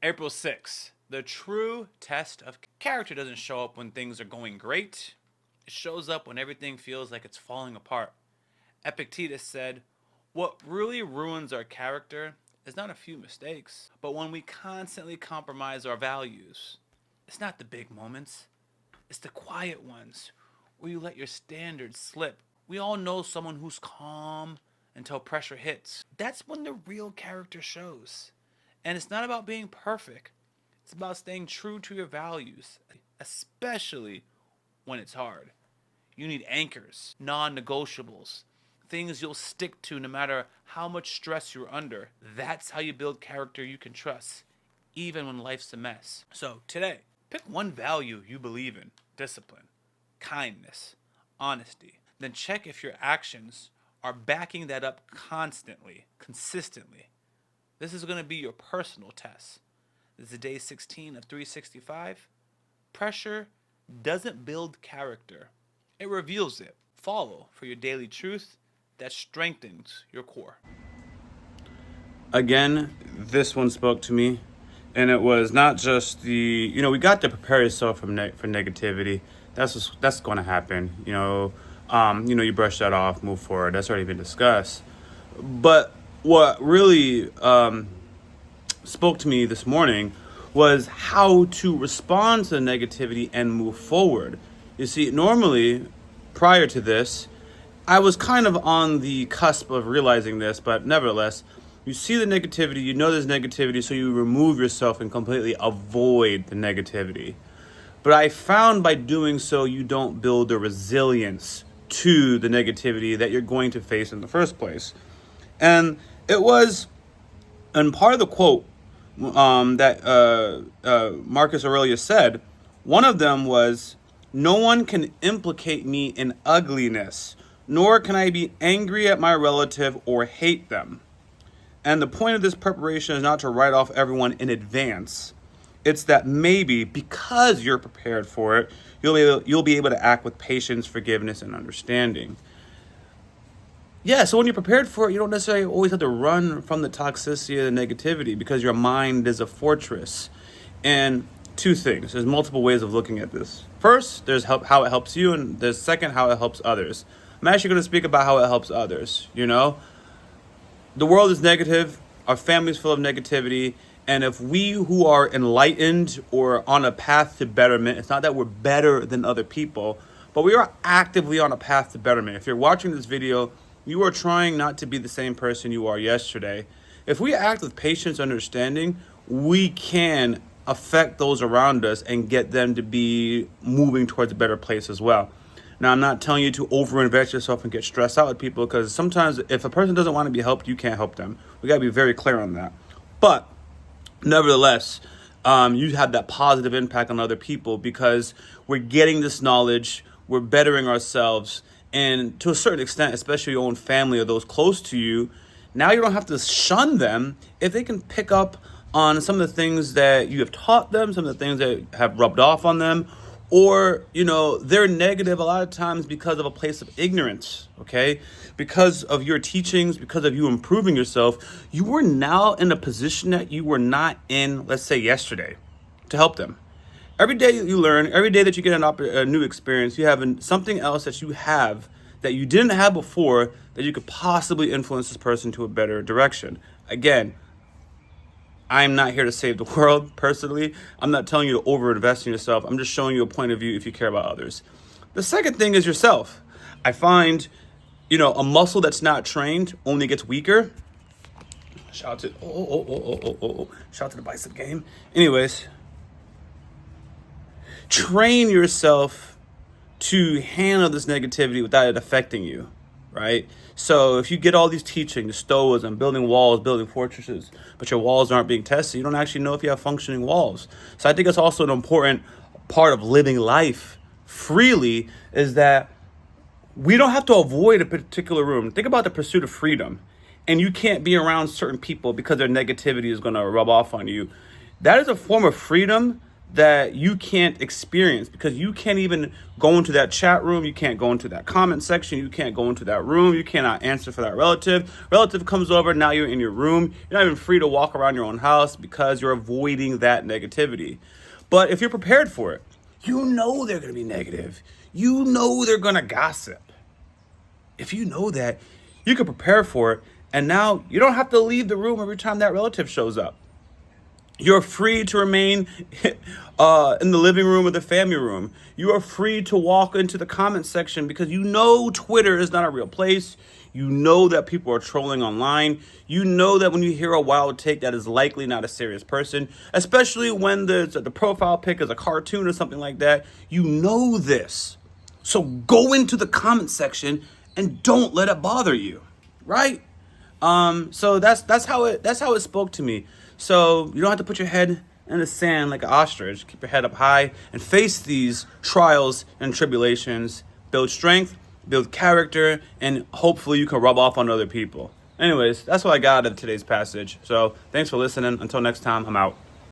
April 6th. The true test of character doesn't show up when things are going great. It shows up when everything feels like it's falling apart. Epictetus said, "What really ruins our character is not a few mistakes, but when we constantly compromise our values. It's not the big moments, it's the quiet ones where you let your standards slip. We all know someone who's calm until pressure hits. That's when the real character shows. And it's not about being perfect, it's about staying true to your values, especially when it's hard. You need anchors, non negotiables, things you'll stick to no matter how much stress you're under. That's how you build character you can trust, even when life's a mess. So, today, pick one value you believe in: discipline, kindness, honesty. Then check if your actions are backing that up constantly, consistently. This is going to be your personal test. This is day 16 of 365. Pressure doesn't build character, it reveals it. Follow for your daily truth that strengthens your core. Again, this one spoke to me, and it was not just we got to prepare yourself for negativity. That's going to happen. You brush that off, move forward. That's already been discussed. But what really spoke to me this morning was how to respond to the negativity and move forward. You see, normally, prior to this, I was kind of on the cusp of realizing this, but nevertheless, you see the negativity, you know there's negativity, so you remove yourself and completely avoid the negativity. But I found by doing so, you don't build a resilience to the negativity that you're going to face in the first place. And it was, and part of the quote that Marcus Aurelius said, one of them was, "No one can implicate me in ugliness, nor can I be angry at my relative or hate them." And the point of this preparation is not to write off everyone in advance. It's that maybe because you're prepared for it, you'll be able to act with patience, forgiveness, and understanding. Yeah, so when you're prepared for it, you don't necessarily always have to run from the toxicity and the negativity because your mind is a fortress. And two things: there's multiple ways of looking at this. First, there's how it helps you, and there's second, how it helps others. I'm actually going to speak about how it helps others. The world is negative, our family's full of negativity, and if we who are enlightened or on a path to betterment, it's not that we're better than other people, but we are actively on a path to betterment. If you're watching this video, you are trying not to be the same person you are yesterday. If we act with patience and understanding, we can affect those around us and get them to be moving towards a better place as well. Now, I'm not telling you to overinvest yourself and get stressed out with people, because sometimes if a person doesn't want to be helped, you can't help them. We got to be very clear on that. But nevertheless, you have that positive impact on other people because we're getting this knowledge, we're bettering ourselves, and to a certain extent, especially your own family or those close to you, now you don't have to shun them if they can pick up on some of the things that you have taught them, some of the things that have rubbed off on them, or, they're negative a lot of times because of a place of ignorance, okay? Because of your teachings, because of you improving yourself, you are now in a position that you were not in, let's say, yesterday, to help them. Every day you learn, every day that you get a new experience, you have something else that you have that you didn't have before that you could possibly influence this person to a better direction. Again, I'm not here to save the world, personally. I'm not telling you to overinvest in yourself. I'm just showing you a point of view if you care about others. The second thing is yourself. I find, a muscle that's not trained only gets weaker. Shout out to, shout out to the bicep game. Anyways, train yourself to handle this negativity without it affecting you, right? So if you get all these teachings, Stoicism, building walls, building fortresses, but your walls aren't being tested, you don't actually know if you have functioning walls. So I think it's also an important part of living life freely, is that we don't have to avoid a particular room. Think about the pursuit of freedom. And you can't be around certain people because their negativity is going to rub off on you. That is a form of freedom that you can't experience because you can't even go into that chat room. You can't go into that comment section. You can't go into that room. You cannot answer for that relative. Relative comes over. Now you're in your room. You're not even free to walk around your own house because you're avoiding that negativity. But if you're prepared for it, you know they're going to be negative. You know they're going to gossip. If you know that, you can prepare for it. And now you don't have to leave the room every time that relative shows up. You're free to remain in the living room or the family room. You are free to walk into the comment section because you know Twitter is not a real place. You know that people are trolling online. You know that when you hear a wild take, that is likely not a serious person, especially when the profile pic is a cartoon or something like that. You know this. So go into the comment section and don't let it bother you, right? So that's how it spoke to me. So you don't have to put your head in the sand like an ostrich. Keep your head up high and face these trials and tribulations. Build strength, build character, and hopefully you can rub off on other people. Anyways, that's what I got out of today's passage. So thanks for listening. Until next time, I'm out.